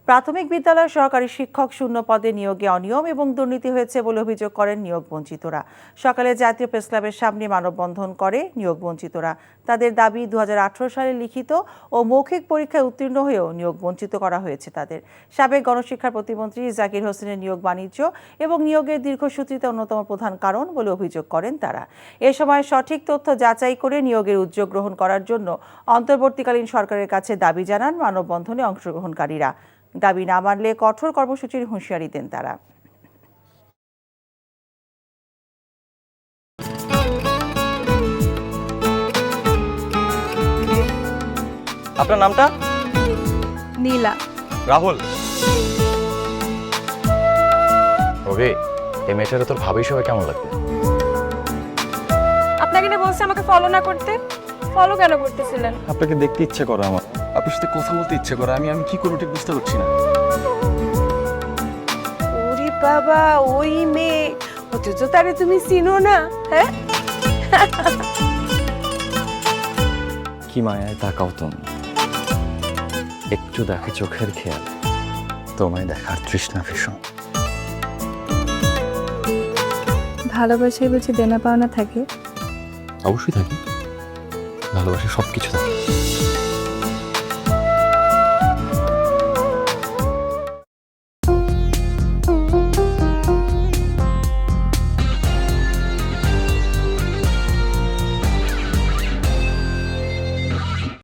প্রাথমিক বিদ্যালয়ের সহকারী শিক্ষক শূন্য পদে নিয়োগে অনিয়ম এবং দুর্নীতি হয়েছে বলে অভিযোগ করেন নিয়োগ বঞ্চিতরা। সকালে জাতীয় প্রেসক্লাবের সামনে মানববন্ধন করে নিয়োগ বঞ্চিতরা। তাদের দাবি 2018 সালে লিখিত ও মৌখিক পরীক্ষায় উত্তীর্ণ হয়েও নিয়োগ বঞ্চিত করা হয়েছে তাদের। সাবেক গণশিক্ষা প্রতিমন্ত্রী জাকির হোসেনের নিয়োগ বাণিজ্য এবং নিয়োগের দীর্ঘসূত্রিতা অন্যতম প্রধান কারণ বলে অভিযোগ করেন তারা। এ সময় সঠিক তথ্য যাচাই করে নিয়োগের উদ্যোগ গ্রহণ করার জন্য অন্তর্বর্তীকালীন সরকারের কাছে দাবি জানান মানববন্ধনে অংশগ্রহণকারীরা। দাবি না মানলে কঠোর কর্মসূচির হুঁশিয়ারি দেন তারা। আপনার নামটা? নীলা। রাহুল। ওকে, এই মেয়েটারে তোর ভাবি সবাই কেমন লাগবে? আপনাকে না বলছে আমাকে ফলো না করতে? ফলো কেন করতেছিলেন? আপনাকে দেখতে ইচ্ছে করে আমার, আপনার সাথে কথা বলতে ইচ্ছে করে। আমি কি করবো ঠিক বুঝতে পারছি না। ওরে বাবা, ওই মেয়ে, অথচ তারে তুমি চিনো না? হ্যাঁ, কি মায়ায় তাকাও তুমি, একটু দেখে চোখের খেয়াল, তোমায় দেখার তৃষ্ণা ভীষণ। ভালোবাসায় বুঝি দেনা পাওনা থাকে? অবশ্যই থাকি, ভালোবাসা সবকিছু থাকে।